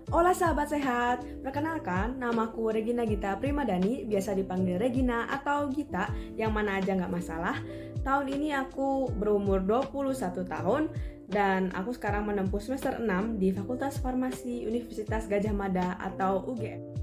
Hola sahabat sehat, perkenalkan namaku Regina Gita Primadani, biasa dipanggil Regina atau Gita, yang mana aja nggak masalah. Tahun ini aku berumur 21 tahun dan aku sekarang menempuh semester 6 di Fakultas Farmasi Universitas Gadjah Mada atau UGM.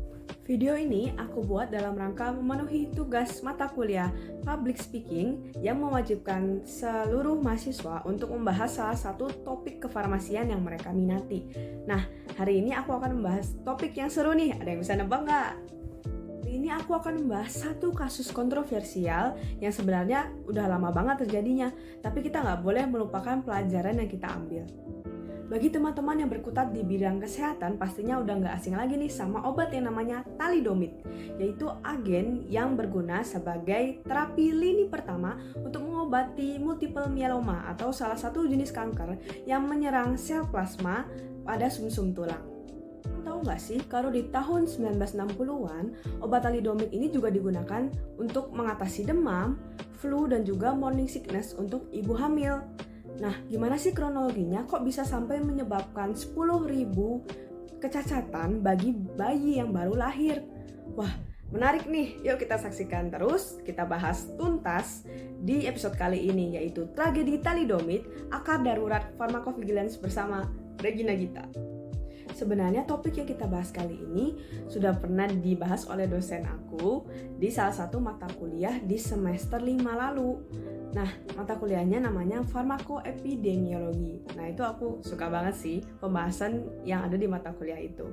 Video ini aku buat dalam rangka memenuhi tugas mata kuliah Public Speaking yang mewajibkan seluruh mahasiswa untuk membahas salah satu topik kefarmasian yang mereka minati. Nah, hari ini aku akan membahas topik yang seru nih. Ada yang bisa nebak nggak? Hari ini aku akan membahas satu kasus kontroversial yang sebenarnya udah lama banget terjadinya, tapi kita nggak boleh melupakan pelajaran yang kita ambil. Bagi teman-teman yang berkutat di bidang kesehatan, pastinya udah nggak asing lagi nih sama obat yang namanya thalidomid, yaitu agen yang berguna sebagai terapi lini pertama untuk mengobati multiple myeloma atau salah satu jenis kanker yang menyerang sel plasma pada sumsum tulang. Tahu nggak sih, kalau di tahun 1960-an, obat thalidomid ini juga digunakan untuk mengatasi demam, flu, dan juga morning sickness untuk ibu hamil. Nah, gimana sih kronologinya kok bisa sampai menyebabkan 10.000 kecacatan bagi bayi yang baru lahir? Wah, menarik nih. Yuk kita saksikan terus, kita bahas tuntas di episode kali ini, yaitu tragedi thalidomid, akar darurat pharmacovigilance bersama Regina Gita. Sebenarnya topik yang kita bahas kali ini sudah pernah dibahas oleh dosen aku di salah satu mata kuliah di semester 5 lalu. Nah, mata kuliahnya namanya farmakoepidemiologi. Nah, itu aku suka banget sih pembahasan yang ada di mata kuliah itu.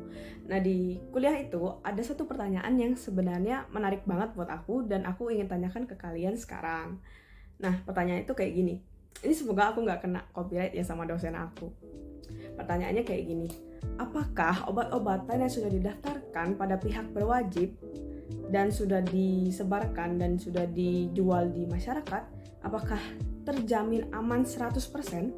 Nah, di kuliah itu ada satu pertanyaan yang sebenarnya menarik banget buat aku dan aku ingin tanyakan ke kalian sekarang. Nah, pertanyaan itu kayak gini. Ini semoga aku nggak kena copyright ya sama dosen aku. Pertanyaannya kayak gini. Apakah obat-obatan yang sudah didaftarkan pada pihak berwajib dan sudah disebarkan dan sudah dijual di masyarakat, apakah terjamin aman 100%?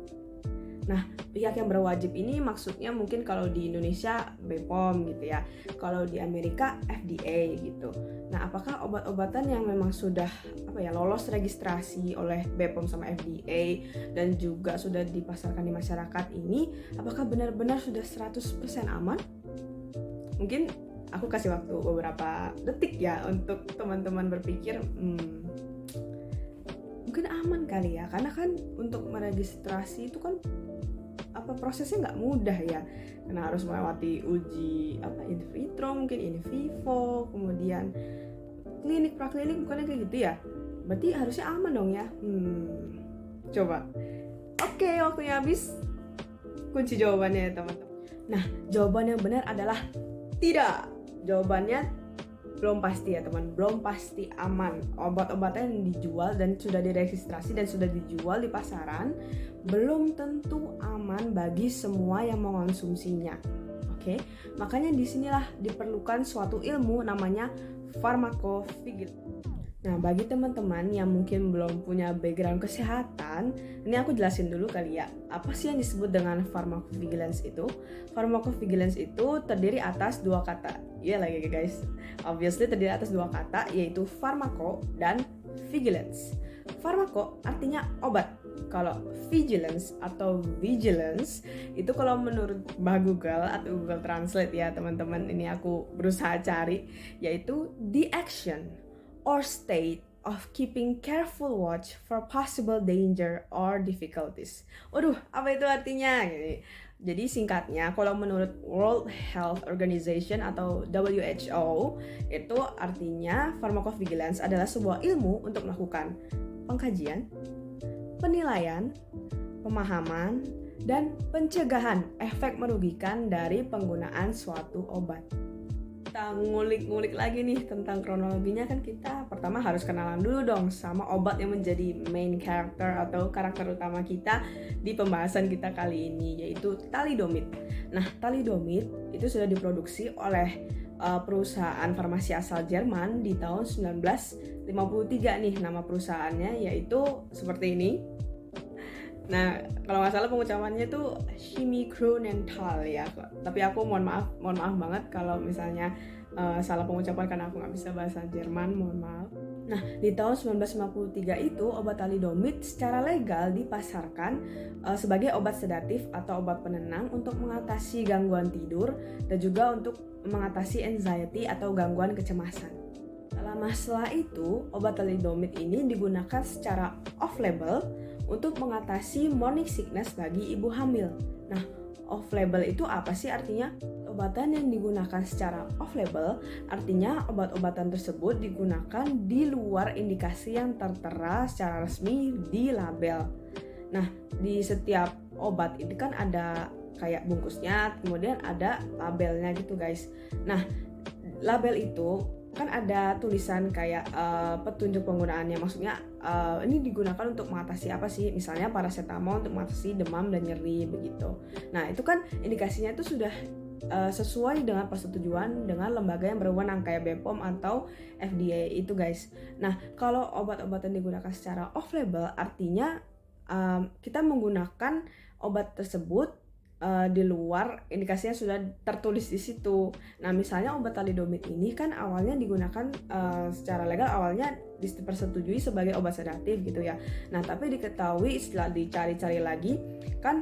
Nah, pihak yang berwajib ini maksudnya mungkin kalau di Indonesia BPOM gitu ya, kalau di Amerika FDA gitu. Nah, apakah obat-obatan yang memang sudah lolos registrasi oleh BPOM sama FDA dan juga sudah dipasarkan di masyarakat ini, apakah benar-benar sudah 100% aman? Mungkin aku kasih waktu beberapa detik ya untuk teman-teman berpikir, mungkin aman kali ya, karena kan untuk meregistrasi itu kan prosesnya nggak mudah ya, karena harus melewati uji in vitro, mungkin in vivo, kemudian klinik praklinik, bukannya kayak gitu ya? Berarti harusnya aman dong ya. Coba. Oke, waktunya habis. Kunci jawabannya ya teman-teman. Nah, jawaban yang benar adalah tidak. Jawabannya belum pasti ya teman, belum pasti aman. Obat-obatan yang dijual dan sudah diregistrasi dan sudah dijual di pasaran belum tentu aman bagi semua yang mengonsumsinya. Oke, makanya disinilah diperlukan suatu ilmu namanya farmakovigilance. Nah, bagi teman-teman yang mungkin belum punya background kesehatan, ini aku jelasin dulu kali ya. Apa sih yang disebut dengan pharmacovigilance itu? Pharmacovigilance itu terdiri atas dua kata. Iya lagi guys. Obviously terdiri atas dua kata, yaitu pharmaco dan vigilance. Pharmaco artinya obat. Kalau vigilance atau vigilance itu kalau menurut Mbah Google atau Google Translate ya teman-teman, ini aku berusaha cari, yaitu the action or state of keeping careful watch for possible danger or difficulties. Waduh, apa itu artinya? Jadi singkatnya, kalau menurut World Health Organization atau WHO, itu artinya pharmacovigilance adalah sebuah ilmu untuk melakukan pengkajian, penilaian, pemahaman, dan pencegahan efek merugikan dari penggunaan suatu obat. Kita ngulik-ngulik lagi nih tentang kronologinya, kan kita pertama harus kenalan dulu dong sama obat yang menjadi main character atau karakter utama kita di pembahasan kita kali ini, yaitu thalidomid. Nah, thalidomid itu sudah diproduksi oleh perusahaan farmasi asal Jerman di tahun 1953 nih, nama perusahaannya yaitu seperti ini. Nah, kalau nggak salah pengucapannya tuh Chemie-Grünenthal ya. Tapi aku mohon maaf banget kalau misalnya salah pengucapan karena aku nggak bisa bahasa Jerman, mohon maaf. Nah, di tahun 1953 itu obat thalidomid secara legal dipasarkan sebagai obat sedatif atau obat penenang untuk mengatasi gangguan tidur dan juga untuk mengatasi anxiety atau gangguan kecemasan. Tak lama setelah itu, obat thalidomid ini digunakan secara off-label untuk mengatasi morning sickness bagi ibu hamil. Nah, off-label itu apa sih artinya? Obatan yang digunakan secara off-label artinya obat-obatan tersebut digunakan di luar indikasi yang tertera secara resmi di label. Nah, di setiap obat ini kan ada kayak bungkusnya, kemudian ada labelnya gitu guys. Nah, label itu kan ada tulisan kayak petunjuk penggunaannya, maksudnya ini digunakan untuk mengatasi apa sih, misalnya paracetamol untuk mengatasi demam dan nyeri begitu. Nah, itu kan indikasinya itu sudah sesuai dengan persetujuan dengan lembaga yang berwenang kayak BPOM atau FDA itu guys. Nah, kalau obat-obatan digunakan secara off-label artinya kita menggunakan obat tersebut di luar indikasinya sudah tertulis di situ. Nah, misalnya obat thalidomid ini kan awalnya digunakan secara legal, awalnya dipersetujui sebagai obat sedatif gitu ya. Nah, tapi diketahui setelah dicari-cari lagi kan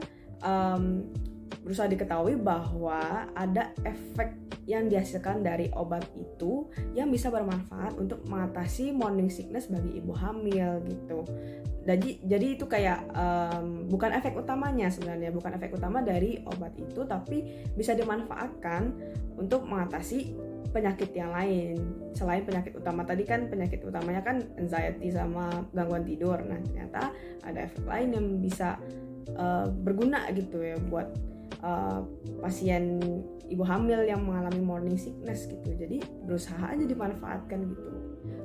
berusaha diketahui bahwa ada efek yang dihasilkan dari obat itu yang bisa bermanfaat untuk mengatasi morning sickness bagi ibu hamil gitu. Jadi itu kayak bukan efek utamanya sebenarnya, bukan efek utama dari obat itu, tapi bisa dimanfaatkan untuk mengatasi penyakit yang lain selain penyakit utama tadi. Kan penyakit utamanya kan anxiety sama gangguan tidur. Nah, ternyata ada efek lain yang bisa berguna gitu ya buat pasien ibu hamil yang mengalami morning sickness gitu. Jadi berusaha aja dimanfaatkan gitu.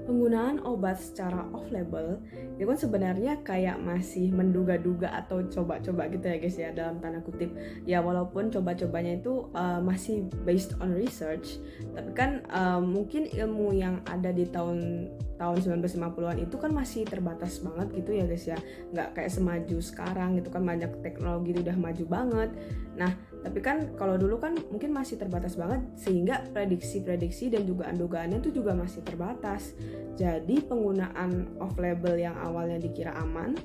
Penggunaan obat secara off-label itu kan sebenarnya kayak masih menduga-duga atau coba-coba gitu ya guys ya, dalam tanda kutip. Ya walaupun coba-cobanya itu masih based on research, tapi kan mungkin ilmu yang ada di tahun 1950-an itu kan masih terbatas banget gitu ya guys ya. Nggak kayak semaju sekarang gitu kan, banyak teknologi udah maju banget. Nah, tapi kan kalau dulu kan mungkin masih terbatas banget, sehingga prediksi-prediksi dan dugaan-dugaannya itu juga masih terbatas. Jadi penggunaan off-label yang awalnya dikira aman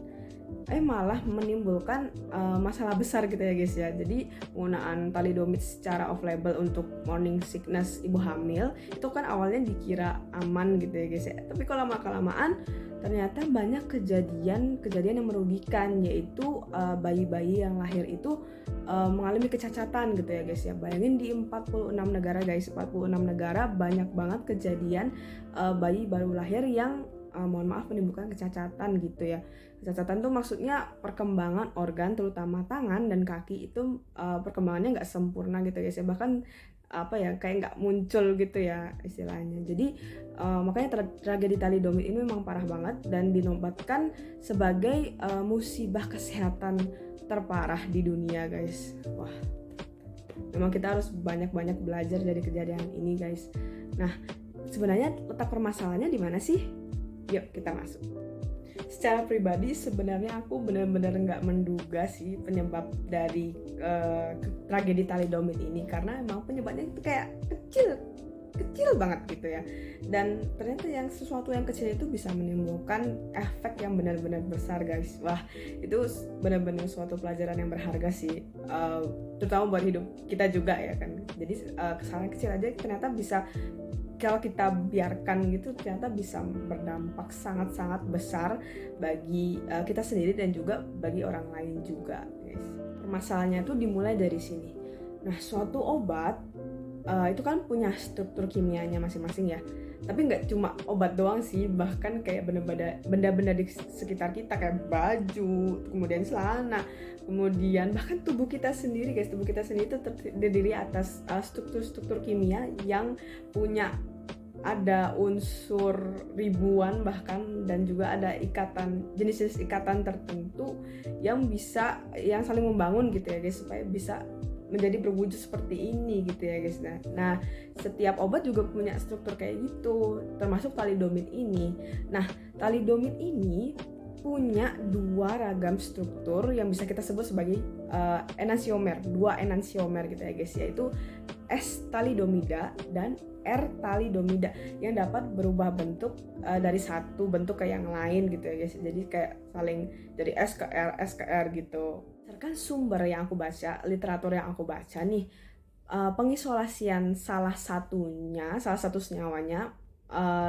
malah menimbulkan masalah besar gitu ya guys ya. Jadi penggunaan thalidomid secara off-label untuk morning sickness ibu hamil itu kan awalnya dikira aman gitu ya guys ya. Tapi kalau lama-kelamaan ternyata banyak kejadian yang merugikan, yaitu bayi-bayi yang lahir itu mengalami kecacatan gitu ya guys ya. Bayangin di 46 negara guys, 46 negara banyak banget kejadian bayi baru lahir yang mohon maaf menimbulkan kecacatan gitu ya. Kecacatan tuh maksudnya perkembangan organ terutama tangan dan kaki itu perkembangannya nggak sempurna gitu guys ya. Bahkan kayak nggak muncul gitu ya istilahnya. Jadi makanya tragedi thalidomid ini memang parah banget dan dinobatkan sebagai musibah kesehatan terparah di dunia guys. Wah, memang kita harus banyak-banyak belajar dari kejadian ini guys. Nah, sebenarnya letak permasalahannya di mana sih? Yuk kita masuk. Secara pribadi sebenarnya aku benar-benar nggak menduga sih penyebab dari tragedi thalidomid ini, karena emang penyebabnya itu kayak kecil banget gitu ya. Dan ternyata sesuatu yang kecil itu bisa menimbulkan efek yang benar-benar besar guys. Wah, itu benar-benar suatu pelajaran yang berharga sih, terutama buat hidup kita juga ya kan. Jadi kesalahan kecil aja ternyata bisa, kalau kita biarkan gitu, ternyata bisa berdampak sangat-sangat besar bagi kita sendiri dan juga bagi orang lain juga guys. Permasalahannya tuh dimulai dari sini. Nah, suatu obat itu kan punya struktur kimianya masing-masing ya. Tapi nggak cuma obat doang sih, bahkan kayak benda-benda di sekitar kita kayak baju, kemudian celana, kemudian bahkan tubuh kita sendiri guys. Tubuh kita sendiri itu terdiri atas struktur-struktur kimia yang punya ada unsur ribuan bahkan, dan juga ada jenis ikatan tertentu yang saling membangun gitu ya guys, supaya bisa menjadi berwujud seperti ini gitu ya guys. Nah, setiap obat juga punya struktur kayak gitu, termasuk thalidomid ini. Nah, thalidomid ini punya dua ragam struktur yang bisa kita sebut sebagai enantiomer, dua enantiomer gitu ya guys, yaitu S-thalidomida dan R-talidomida yang dapat berubah bentuk dari satu bentuk ke yang lain gitu ya guys. Jadi kayak saling dari S ke R, S ke R gitu. Berdasarkan sumber yang aku baca, literatur yang aku baca nih, pengisolasian salah satu senyawanya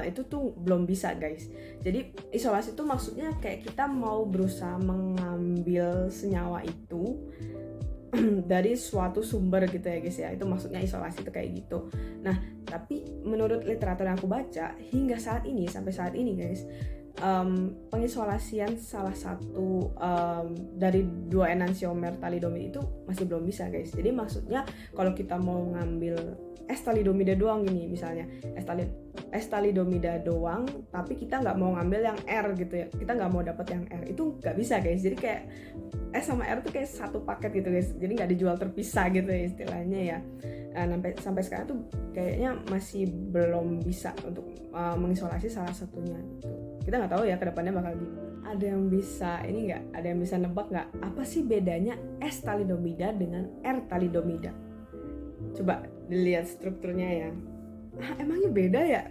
itu tuh belum bisa guys. Jadi isolasi itu maksudnya kayak kita mau berusaha mengambil senyawa itu dari suatu sumber gitu ya guys ya. Itu maksudnya isolasi itu kayak gitu. Nah, tapi menurut literatur yang aku baca hingga sampai saat ini guys, pengisolasian salah satu dari dua enantiomer thalidomid itu masih belum bisa guys. Jadi maksudnya kalau kita mau ngambil S-thalidomida doang gini misalnya, S-thalidomida doang tapi kita nggak mau ngambil yang R gitu ya, kita nggak mau dapat yang R, itu nggak bisa guys. Jadi kayak S sama R tuh kayak satu paket gitu guys, jadi nggak dijual terpisah gitu ya istilahnya ya. Sampai sekarang tuh kayaknya masih belum bisa untuk mengisolasi salah satunya gitu. Kita nggak tahu ya kedepannya bakal gimana. Ada yang bisa nebak nggak apa sih bedanya S-thalidomida dengan R-thalidomida? Coba dilihat strukturnya ya. Emangnya beda ya?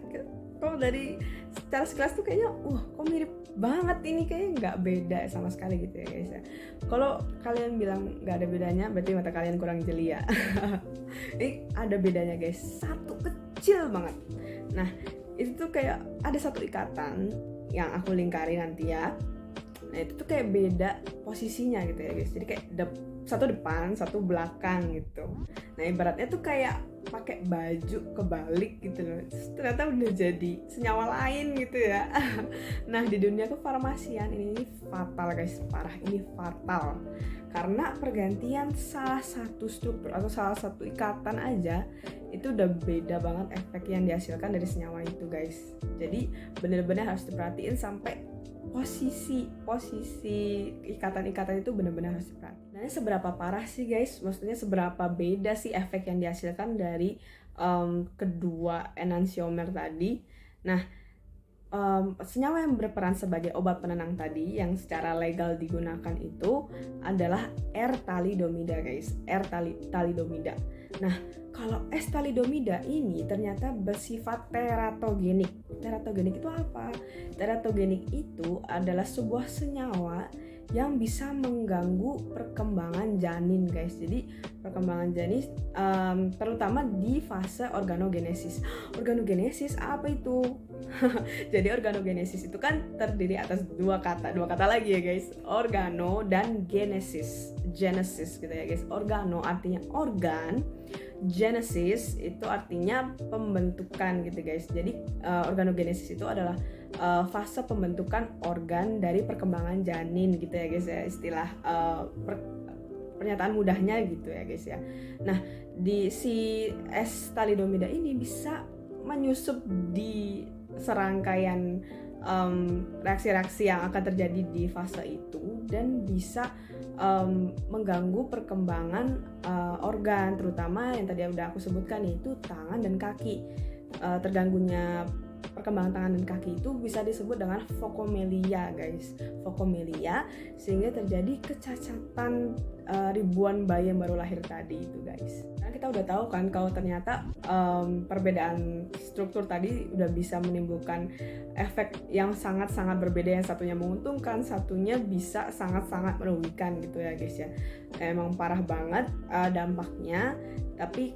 Kalau dari secara sekilas tuh kayaknya kok mirip banget, ini kayaknya nggak beda sama sekali gitu ya guys ya. Kalau kalian bilang nggak ada bedanya berarti mata kalian kurang jeli ya. Ini ada bedanya guys, satu kecil banget. Nah itu tuh kayak ada satu ikatan yang aku lingkari nanti ya. Nah itu tuh kayak beda posisinya gitu ya guys. Jadi kayak satu depan, satu belakang gitu. Nah ibaratnya tuh kayak pakai baju kebalik gitu loh. Ternyata udah jadi senyawa lain gitu ya. Nah di dunia kefarmasian ini fatal guys, parah, ini fatal. Karena pergantian salah satu struktur atau salah satu ikatan aja itu udah beda banget efek yang dihasilkan dari senyawa itu guys. Jadi benar-benar harus diperhatiin sampai posisi ikatan-ikatan itu benar-benar harus diperhatiin. Nah, seberapa parah sih guys? Maksudnya seberapa beda sih efek yang dihasilkan dari kedua enantiomer tadi? Nah, senyawa yang berperan sebagai obat penenang tadi yang secara legal digunakan itu adalah R-thalidomida guys, R-thalidomida. Nah, kalau S-thalidomida ini ternyata bersifat teratogenik. Teratogenik itu apa? Teratogenik itu adalah sebuah senyawa yang bisa mengganggu perkembangan janin guys. Jadi perkembangan janin terutama di fase organogenesis. Organogenesis apa itu? Jadi organogenesis itu kan terdiri atas dua kata lagi ya guys, organo dan genesis gitu ya guys. Organo artinya organ, genesis itu artinya pembentukan gitu guys. Jadi organogenesis itu adalah fase pembentukan organ dari perkembangan janin gitu ya guys ya, istilah pernyataan mudahnya gitu ya guys ya. Nah di si S-thalidomida ini bisa menyusup di serangkaian reaksi-reaksi yang akan terjadi di fase itu dan bisa mengganggu perkembangan organ, terutama yang tadi udah aku sebutkan yaitu tangan dan kaki. Terganggunya perkembangan tangan dan kaki itu bisa disebut dengan fokomelia guys, fokomelia, sehingga terjadi kecacatan ribuan bayi yang baru lahir tadi itu guys. Nah kita udah tahu kan kalau ternyata perbedaan struktur tadi udah bisa menimbulkan efek yang sangat-sangat berbeda, yang satunya menguntungkan, satunya bisa sangat-sangat merugikan gitu ya guys ya. Emang parah banget dampaknya, tapi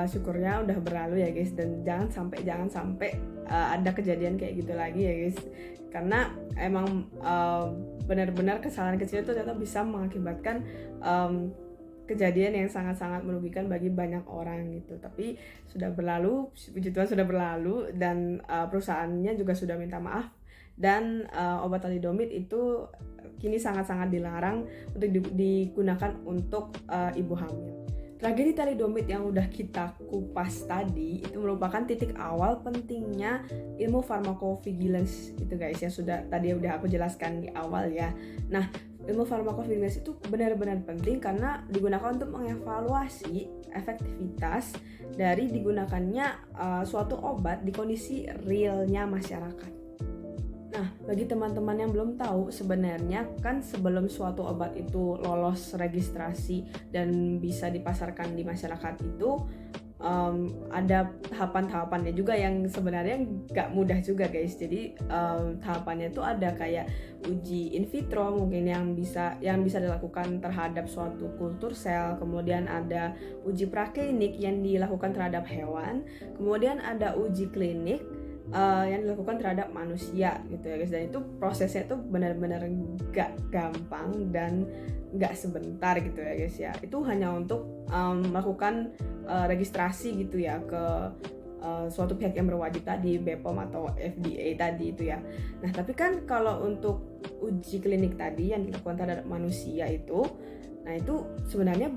syukurnya udah berlalu ya guys, dan jangan sampai ada kejadian kayak gitu lagi ya guys, karena emang benar-benar kesalahan kecil itu ternyata bisa mengakibatkan kejadian yang sangat-sangat merugikan bagi banyak orang gitu. Tapi sudah berlalu, puji Tuhan sudah berlalu, dan perusahaannya juga sudah minta maaf, dan obat thalidomid itu kini sangat-sangat dilarang untuk digunakan untuk ibu hamil. Tragedi thalidomid yang udah kita kupas tadi itu merupakan titik awal pentingnya ilmu pharmacovigilance itu guys, yang tadi udah aku jelaskan di awal ya. Nah, ilmu pharmacovigilance itu benar-benar penting karena digunakan untuk mengevaluasi efektivitas dari digunakannya suatu obat di kondisi realnya masyarakat. Nah, bagi teman-teman yang belum tahu, sebenarnya kan sebelum suatu obat itu lolos registrasi dan bisa dipasarkan di masyarakat itu, ada tahapan-tahapannya juga yang sebenarnya nggak mudah juga guys. Jadi tahapannya itu ada kayak uji in vitro mungkin yang bisa dilakukan terhadap suatu kultur sel, kemudian ada uji praklinik yang dilakukan terhadap hewan, kemudian ada uji klinik yang dilakukan terhadap manusia gitu ya guys. Dan itu prosesnya tuh benar-benar gak gampang dan gak sebentar gitu ya guys ya. Itu hanya untuk melakukan registrasi gitu ya ke suatu pihak yang berwajib tadi, BPOM atau FDA tadi itu ya. Nah tapi kan kalau untuk uji klinik tadi yang dilakukan terhadap manusia itu, nah itu sebenarnya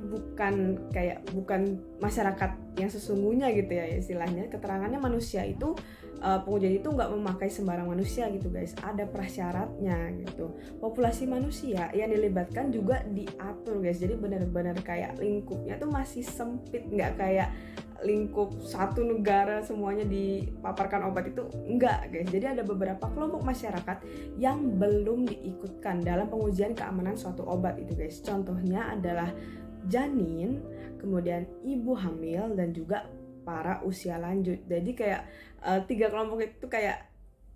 bukan masyarakat yang sesungguhnya gitu ya istilahnya. Keterangannya manusia itu pengujian itu nggak memakai sembarang manusia gitu guys, ada prasyaratnya gitu. Populasi manusia yang dilibatkan juga diatur guys, jadi benar-benar kayak lingkupnya tuh masih sempit, nggak kayak lingkup satu negara semuanya dipaparkan obat itu, enggak guys. Jadi ada beberapa kelompok masyarakat yang belum diikutkan dalam pengujian keamanan suatu obat itu guys. Contohnya adalah janin, kemudian ibu hamil, dan juga para usia lanjut. Jadi kayak 3 kelompok itu kayak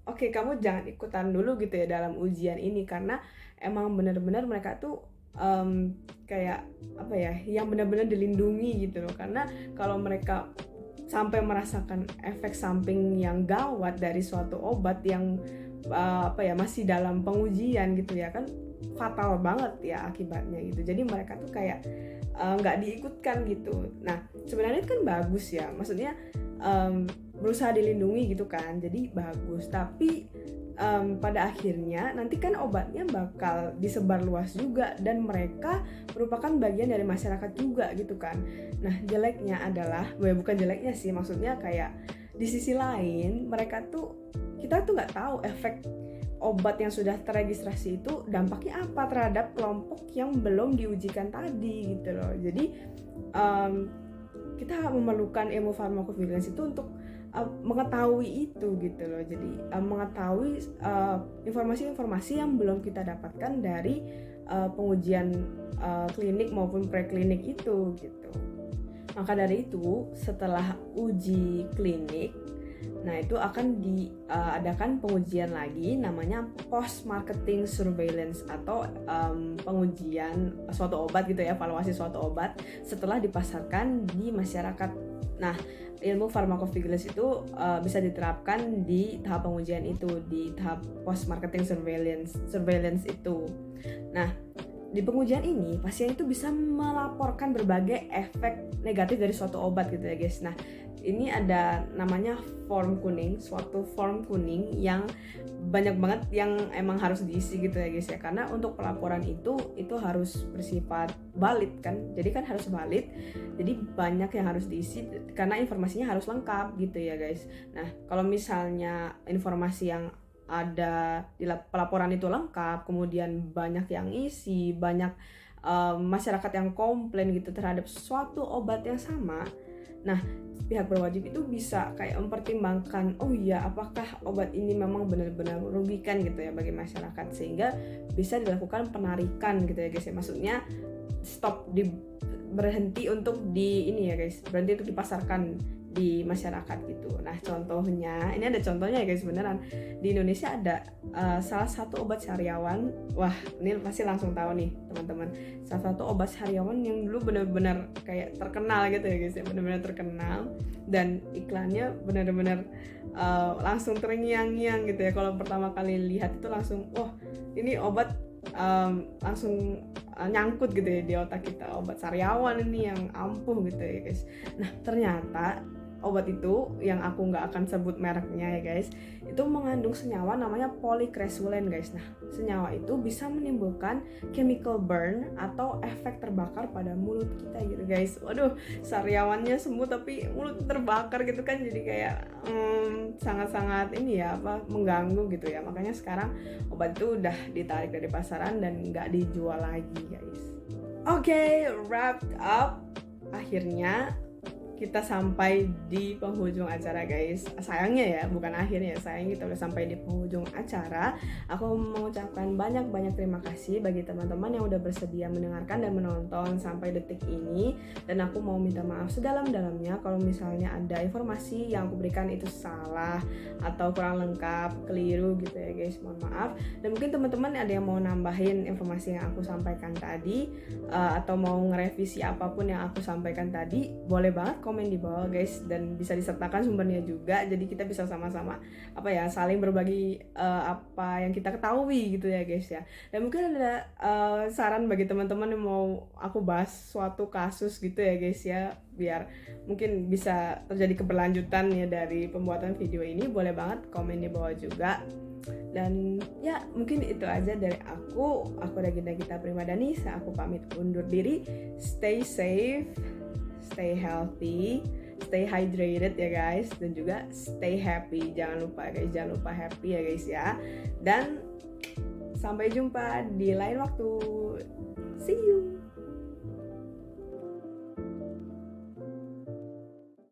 oke, kamu jangan ikutan dulu gitu ya dalam ujian ini, karena emang benar-benar mereka tuh kayak apa ya, yang benar-benar dilindungi gitu loh. Karena kalau mereka sampai merasakan efek samping yang gawat dari suatu obat yang masih dalam pengujian gitu ya kan, fatal banget ya akibatnya gitu. Jadi mereka tuh kayak nggak diikutkan gitu. Nah sebenarnya itu kan bagus ya, maksudnya berusaha dilindungi gitu kan, jadi bagus. Tapi pada akhirnya nanti kan obatnya bakal disebar luas juga, dan mereka merupakan bagian dari masyarakat juga gitu kan. Nah jeleknya adalah, bukan jeleknya sih, maksudnya kayak di sisi lain kita tuh nggak tahu efek obat yang sudah terregistrasi itu dampaknya apa terhadap kelompok yang belum diujikan tadi gitu loh. Jadi kita memerlukan ilmu pharmacovigilance itu untuk mengetahui itu gitu loh. Jadi mengetahui informasi-informasi yang belum kita dapatkan dari pengujian klinik maupun preklinik itu gitu. Maka dari itu setelah uji klinik, nah itu akan diadakan pengujian lagi namanya post marketing surveillance, atau pengujian suatu obat gitu ya, evaluasi suatu obat setelah dipasarkan di masyarakat. Nah ilmu pharmacovigilance itu bisa diterapkan di tahap pengujian itu, di tahap post marketing surveillance itu. Nah di pengujian ini pasien itu bisa melaporkan berbagai efek negatif dari suatu obat gitu ya guys. Nah ini ada namanya suatu form kuning yang banyak banget yang emang harus diisi gitu ya guys ya. Karena untuk pelaporan itu harus bersifat valid kan, jadi kan harus valid, jadi banyak yang harus diisi karena informasinya harus lengkap gitu ya guys. Nah kalau misalnya informasi yang ada di pelaporan itu lengkap, kemudian banyak yang isi, banyak masyarakat yang komplain gitu terhadap suatu obat yang sama, nah pihak berwajib itu bisa kayak mempertimbangkan, oh iya apakah obat ini memang benar-benar merugikan gitu ya bagi masyarakat, sehingga bisa dilakukan penarikan gitu ya guys ya. Maksudnya berhenti untuk berhenti untuk dipasarkan di masyarakat gitu. Nah contohnya, ini ada contohnya ya guys, beneran di Indonesia ada salah satu obat sariawan. Wah ini pasti langsung tahu nih teman-teman, salah satu obat sariawan yang dulu benar-benar kayak terkenal gitu ya guys ya, benar-benar terkenal, dan iklannya benar-benar langsung terngiang-ngiang gitu ya. Kalau pertama kali lihat itu langsung, wah ini obat langsung nyangkut gitu ya di otak kita, obat sariawan ini yang ampuh gitu ya guys. Nah ternyata obat itu yang aku nggak akan sebut mereknya ya guys, itu mengandung senyawa namanya polycresulen guys. Nah senyawa itu bisa menimbulkan chemical burn atau efek terbakar pada mulut kita gitu guys. Waduh, sariawannya sembuh tapi mulut terbakar gitu kan, jadi kayak sangat-sangat mengganggu gitu ya. Makanya sekarang obat itu udah ditarik dari pasaran dan nggak dijual lagi guys. Oke, wrapped up. Akhirnya kita sampai di penghujung acara guys. Sayangnya ya, bukan akhirnya, sayangnya kita udah sampai di penghujung acara. Aku mengucapkan banyak-banyak terima kasih bagi teman-teman yang udah bersedia mendengarkan dan menonton sampai detik ini. Dan aku mau minta maaf sedalam-dalamnya kalau misalnya ada informasi yang aku berikan itu salah atau kurang lengkap, keliru gitu ya guys, mohon maaf. Dan mungkin teman-teman ada yang mau nambahin informasi yang aku sampaikan tadi, atau mau ngerevisi apapun yang aku sampaikan tadi, boleh banget komen di bawah guys, dan bisa disertakan sumbernya juga, jadi kita bisa sama-sama saling berbagi apa yang kita ketahui gitu ya guys ya. Dan mungkin ada saran bagi teman-teman yang mau aku bahas suatu kasus gitu ya guys ya, biar mungkin bisa terjadi keberlanjutan ya dari pembuatan video ini, boleh banget komen di bawah juga. Dan ya mungkin itu aja dari aku Regina Gita Primadani, aku pamit undur diri. Stay safe, stay healthy, stay hydrated ya guys, dan juga stay happy. Jangan lupa happy ya guys ya. Dan sampai jumpa di lain waktu. See you.